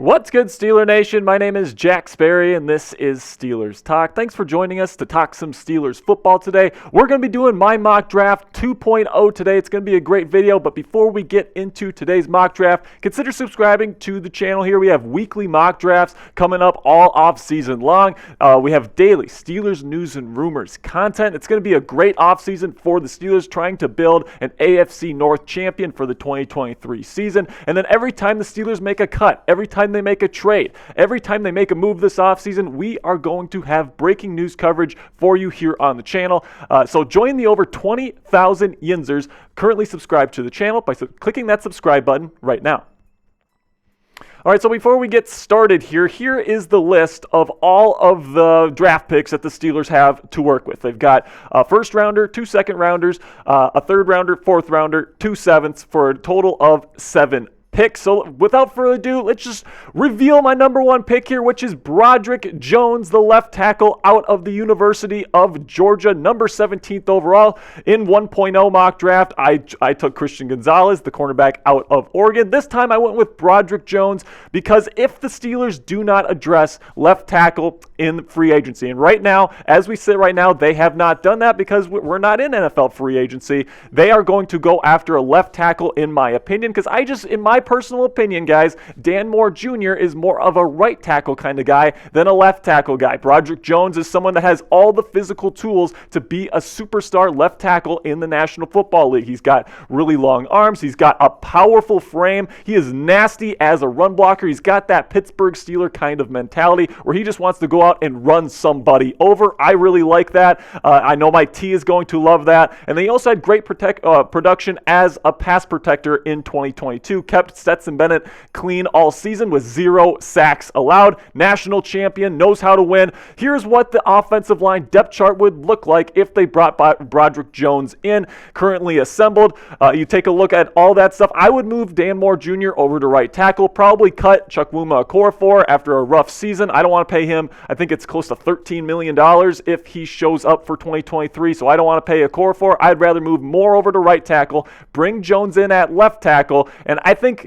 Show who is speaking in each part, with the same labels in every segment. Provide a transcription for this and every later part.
Speaker 1: What's good, Steeler Nation? My name is Jack Sperry, and this is Steelers Talk. Thanks for joining us to talk some Steelers football today. We're going to be doing my mock draft 2.0 today. It's going to be a great video, but before we get into today's mock draft, consider subscribing to the channel here. We have weekly mock drafts coming up all off season long. We have daily Steelers news and rumors content. It's going to be a great off season for the Steelers, trying to build an AFC North champion for the 2023 season. And then every time the Steelers make a cut, every time they make a trade, every time they make a move this offseason, we are going to have breaking news coverage for you here on the channel. So join the over 20,000 Yinzers currently subscribed to the channel by clicking that subscribe button right now. All right, so before we get started here is the list of all of the draft picks that the Steelers have to work with. They've got a first rounder, 2 second rounders, a third rounder, fourth rounder, 2 sevenths for a total of 7 picks. So without further ado, let's just reveal my number one pick here, which is Broderick Jones, the left tackle out of the University of Georgia, number 17th overall in 1.0 mock draft. I took Christian Gonzalez, the cornerback out of Oregon. This time I went with Broderick Jones because if the Steelers do not address left tackle in free agency, and right now, as we sit right now, they have not done that because we're not in NFL free agency, they are going to go after a left tackle, in my opinion, because in my personal opinion, guys, Dan Moore Jr. is more of a right tackle kind of guy than a left tackle guy. Broderick Jones is someone that has all the physical tools to be a superstar left tackle in the National Football League. He's got really long arms. He's got a powerful frame. He is nasty as a run blocker. He's got that Pittsburgh Steeler kind of mentality where he just wants to go out and run somebody over. I really like that. I know my T is going to love that. And then he also had great production as a pass protector in 2022. Kept Stetson Bennett clean all season with 0 sacks allowed. National champion, knows how to win. Here's what the offensive line depth chart would look like if they brought Broderick Jones in, currently assembled. You take a look at all that stuff. I would move Dan Moore Jr. over to right tackle, probably cut Chukwuma Okorafor after a rough season. I don't want to pay him, I think it's close to $13 million if he shows up for 2023, so I don't want to pay Okorafor. I'd rather move Moore over to right tackle, bring Jones in at left tackle, and I think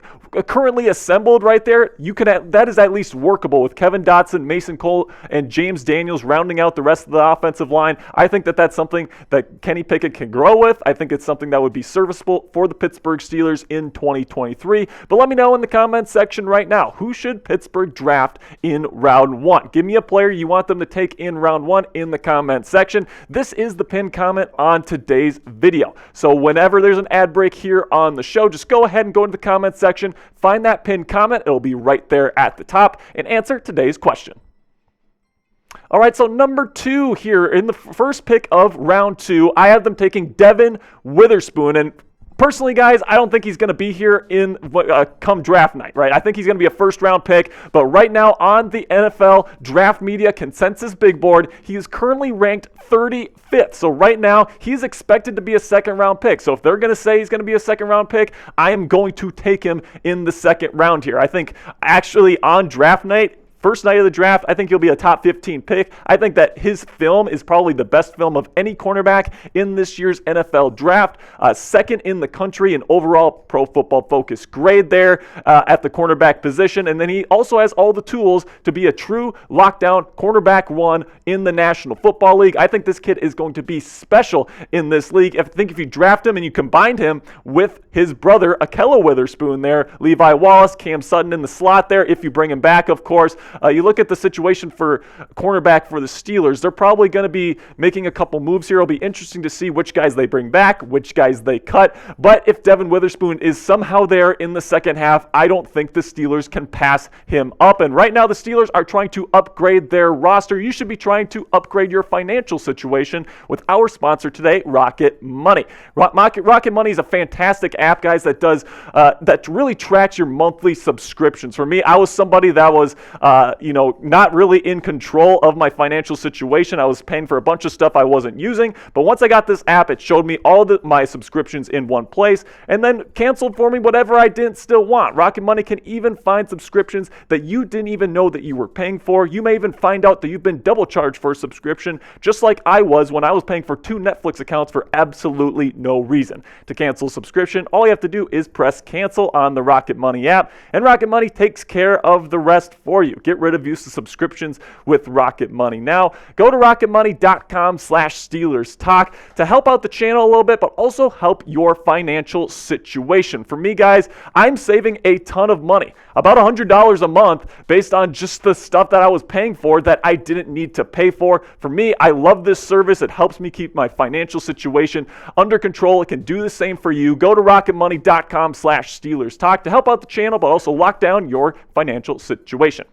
Speaker 1: currently assembled right there, that is at least workable with Kevin Dotson, Mason Cole, and James Daniels rounding out the rest of the offensive line. I think that's something that Kenny Pickett can grow with. I think it's something that would be serviceable for the Pittsburgh Steelers in 2023. But let me know in the comments section right now, who should Pittsburgh draft in round 1? Give me a player you want them to take in round 1 in the comment section. This is the pinned comment on today's video. So whenever there's an ad break here on the show, just go ahead and go into the comment section, find that pinned comment. It'll be right there at the top, and answer today's question. All right, so number 2 here in the first pick of round 2, I have them taking Devon Witherspoon. And personally, guys, I don't think he's going to be here in come draft night, right? I think he's going to be a first-round pick, but right now on the NFL Draft Media Consensus Big Board, he is currently ranked 35th. So right now, he's expected to be a second-round pick. So if they're going to say he's going to be a second-round pick, I am going to take him in the second round here. I think actually on draft night, first night of the draft, I think he'll be a top 15 pick. I think that his film is probably the best film of any cornerback in this year's NFL draft. Second in the country in overall Pro Football Focus grade there at the cornerback position. And then he also has all the tools to be a true lockdown cornerback 1 in the National Football League. I think this kid is going to be special in this league. I think if you draft him and you combined him with his brother, Ahkello Witherspoon there, Levi Wallace, Cam Sutton in the slot there, if you bring him back, of course. You look at the situation for cornerback for the Steelers, they're probably going to be making a couple moves here. It'll be interesting to see which guys they bring back, which guys they cut. But if Devon Witherspoon is somehow there in the second half, I don't think the Steelers can pass him up. And right now, the Steelers are trying to upgrade their roster. You should be trying to upgrade your financial situation with our sponsor today, Rocket Money. Rocket Money is a fantastic app, guys, that really tracks your monthly subscriptions. For me, I was somebody that was not really in control of my financial situation. I was paying for a bunch of stuff I wasn't using, but once I got this app, it showed me all my subscriptions in one place and then canceled for me whatever I didn't still want. Rocket Money can even find subscriptions that you didn't even know that you were paying for. You may even find out that you've been double charged for a subscription, just like I was when I was paying for 2 Netflix accounts for absolutely no reason. To cancel a subscription, all you have to do is press cancel on the Rocket Money app, and Rocket Money takes care of the rest for you. Get rid of useless subscriptions with Rocket Money now. Go to rocketmoney.com/Steelers Talk to help out the channel a little bit, but also help your financial situation. For me, guys, I'm saving a ton of money, about $100 a month, based on just the stuff that I was paying for that I didn't need to pay for. For me, I love this service. It helps me keep my financial situation under control. It can do the same for you. Go to rocketmoney.com/Steelers Talk to help out the channel, but also lock down your financial situation.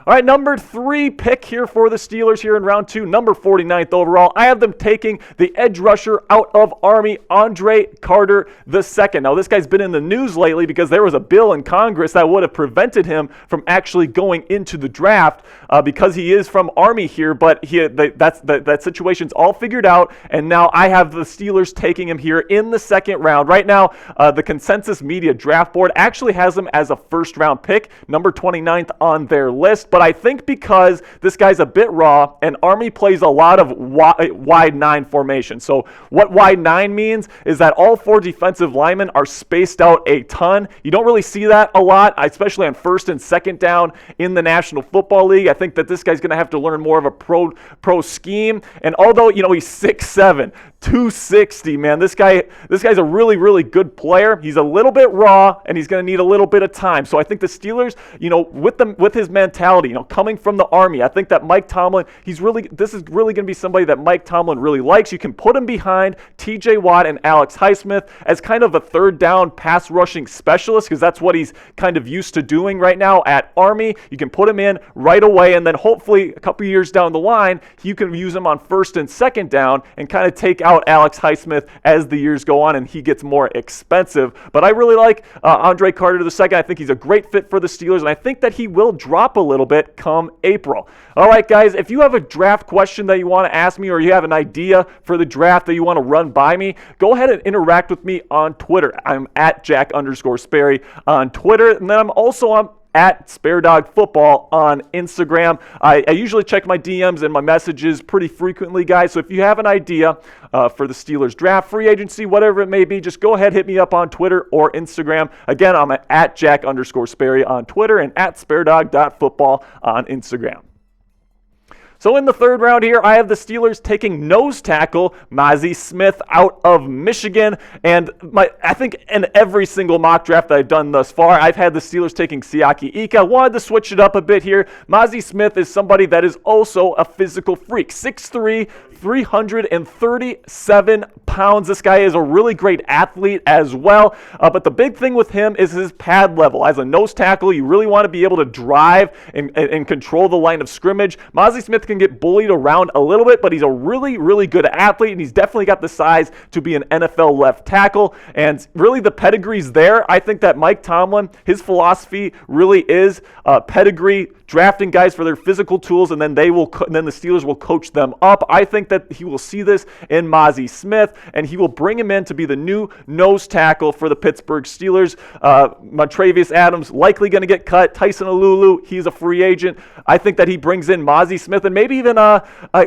Speaker 1: All right, number 3 pick here for the Steelers here in round 2, number 49th overall. I have them taking the edge rusher out of Army, Andre Carter II. Now, this guy's been in the news lately because there was a bill in Congress that would have prevented him from actually going into the draft because he is from Army here, but that situation's all figured out, and now I have the Steelers taking him here in the 2nd round. Right now, the Consensus Media Draft Board actually has him as a first-round pick, number 29th on their list. But I think because this guy's a bit raw, and Army plays a lot of wide 9 formation. So what wide 9 means is that all 4 defensive linemen are spaced out a ton. You don't really see that a lot, especially on 1st and 2nd down in the National Football League. I think that this guy's going to have to learn more of a pro scheme. And although, he's 6'7", 260, man, this guy's a really, really good player. He's a little bit raw, and he's going to need a little bit of time. So I think the Steelers, with his mentality, coming from the Army, I think that Mike Tomlin, this is really going to be somebody that Mike Tomlin really likes. You can put him behind TJ Watt and Alex Highsmith as kind of a 3rd down pass rushing specialist, because that's what he's kind of used to doing right now at Army. You can put him in right away, and then hopefully a couple years down the line, you can use him on 1st and 2nd down and kind of take out Alex Highsmith as the years go on and he gets more expensive. But I really like Andre Carter II. I think he's a great fit for the Steelers, and I think that he will drop a little bit come April. All right, guys, if you have a draft question that you want to ask me, or you have an idea for the draft that you want to run by me, go ahead and interact with me on Twitter. I'm at Jack_Sperry on Twitter, and then I'm also on at SpareDogFootball on Instagram. I usually check my DMs and my messages pretty frequently, guys. So if you have an idea for the Steelers draft, free agency, whatever it may be, just go ahead, hit me up on Twitter or Instagram. Again, I'm at Jack_Sperry on Twitter and at SpareDog.Football on Instagram. So in the 3rd round here, I have the Steelers taking nose tackle Mazi Smith out of Michigan. And I think in every single mock draft that I've done thus far, I've had the Steelers taking Siaki Ika. Wanted to switch it up a bit here. Mazi Smith is somebody that is also a physical freak. 6'3", 337 pounds. This guy is a really great athlete as well. But the big thing with him is his pad level. As a nose tackle, you really want to be able to drive and control the line of scrimmage. Mazi Smith can get bullied around a little bit, but he's a really, really good athlete, and he's definitely got the size to be an NFL left tackle. And really, the pedigree's there. I think that Mike Tomlin, his philosophy really is pedigree, drafting guys for their physical tools, and then the Steelers will coach them up. I think that he will see this in Mazi Smith, and he will bring him in to be the new nose tackle for the Pittsburgh Steelers. Montravius Adams likely going to get cut. Tyson Alulu, he's a free agent. I think that he brings in Mazi Smith and maybe even a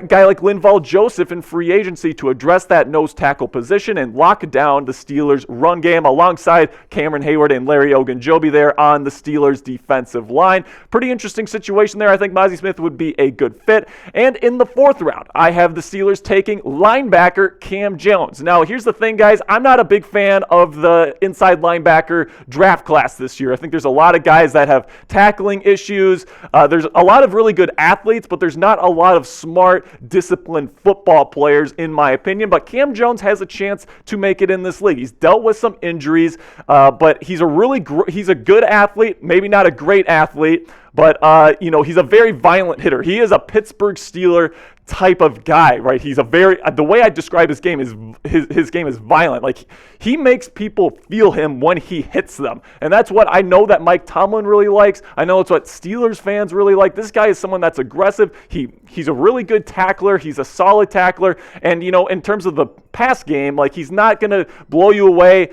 Speaker 1: guy like Linval Joseph in free agency to address that nose tackle position and lock down the Steelers' run game alongside Cameron Hayward and Larry Ogunjobi there on the Steelers' defensive line. Pretty interesting situation there. I think Mazi Smith would be a good fit. And in the 4th round, I have the Steelers taking linebacker Cam Jones. Now, here's the thing, guys. I'm not a big fan of the inside linebacker draft class this year. I think there's a lot of guys that have tackling issues. There's a lot of really good athletes, but there's not a lot of smart, disciplined football players, in my opinion. But Cam Jones has a chance to make it in this league. He's dealt with some injuries, but he's a good athlete, maybe not a great athlete, but he's a very violent hitter. He is a Pittsburgh Steeler type of guy, right? He's the way I describe his game is his game is violent. Like, he makes people feel him when he hits them. And that's what I know that Mike Tomlin really likes. I know it's what Steelers fans really like. This guy is someone that's aggressive. He's a really good tackler. He's a solid tackler. And, in terms of the pass game, like, he's not going to blow you away.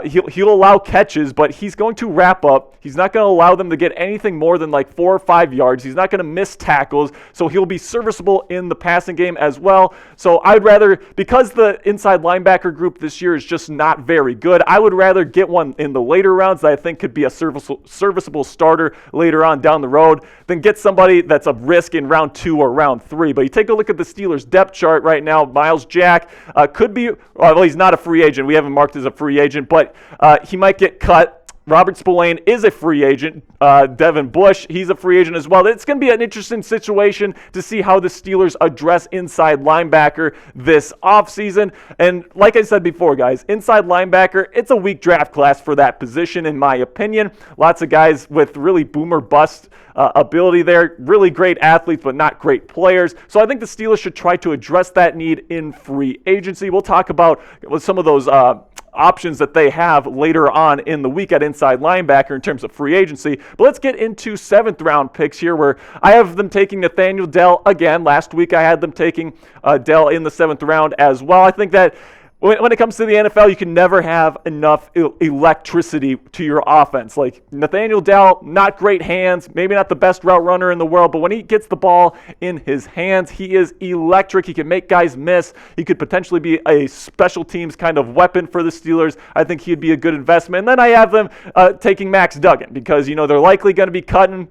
Speaker 1: He'll allow catches, but he's going to wrap up. He's not going to allow them to get anything more than like 4 or 5 yards. He's not going to miss tackles. So he'll be serviceable in the passing game as well. So I'd rather, because the inside linebacker group this year is just not very good, I would rather get one in the later rounds that I think could be a serviceable starter later on down the road than get somebody that's a risk in round 2 or round 3. But you take a look at the Steelers depth chart right now. Miles Jack could be, well, he's not a free agent. We haven't marked as a free agent, but he might get cut. Robert Spillane is a free agent. Devin Bush, he's a free agent as well. It's going to be an interesting situation to see how the Steelers address inside linebacker this offseason. And like I said before, guys, inside linebacker, it's a weak draft class for that position, in my opinion. Lots of guys with really boomer bust ability there. Really great athletes, but not great players. So I think the Steelers should try to address that need in free agency. We'll talk about some of those options that they have later on in the week at inside linebacker in terms of free agency. But let's get into 7th round picks here, where I have them taking Nathaniel Dell again. Last week I had them taking Dell in the 7th round as well. I think that when it comes to the NFL, you can never have enough electricity to your offense. Like, Nathaniel Dell, not great hands, maybe not the best route runner in the world, but when he gets the ball in his hands, he is electric. He can make guys miss. He could potentially be a special teams kind of weapon for the Steelers. I think he'd be a good investment. And then I have them taking Max Duggan because, they're likely going to be cutting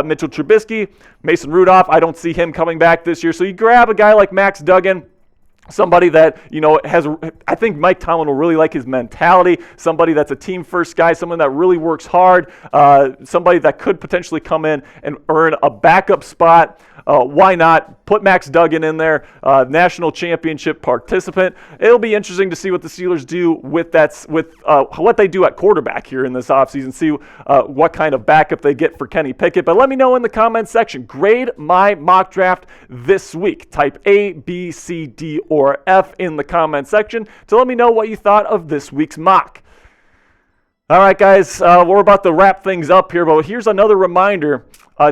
Speaker 1: Mitchell Trubisky. Mason Rudolph, I don't see him coming back this year. So you grab a guy like Max Duggan, somebody that, I think Mike Tomlin will really like his mentality, somebody that's a team-first guy, someone that really works hard, somebody that could potentially come in and earn a backup spot. Why not put Max Duggan in there, national championship participant? It'll be interesting to see what the Steelers do with what they do at quarterback here in this offseason, see what kind of backup they get for Kenny Pickett. But let me know in the comments section. Grade my mock draft this week. Type A, B, C, D, or F in the comment section to let me know what you thought of this week's mock. All right, guys, we're about to wrap things up here, but here's another reminder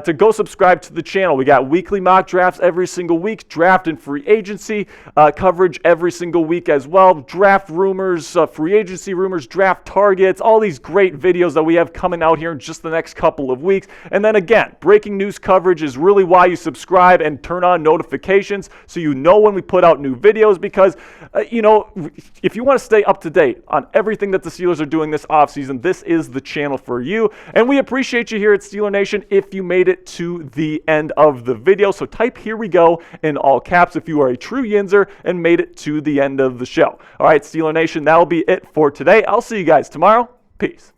Speaker 1: to go subscribe to the channel. We got weekly mock drafts every single week, draft and free agency coverage every single week as well, draft rumors, free agency rumors, draft targets, all these great videos that we have coming out here in just the next couple of weeks. And then again, breaking news coverage is really why you subscribe and turn on notifications so you know when we put out new videos, because, if you want to stay up to date on everything that the Steelers are doing this offseason, this is the channel for you. And we appreciate you here at Steeler Nation if you made it to the end of the video. So type "here we go" in all caps if you are a true Yinzer and made it to the end of the show. All right, Steeler Nation, that'll be it for today. I'll see you guys tomorrow. Peace.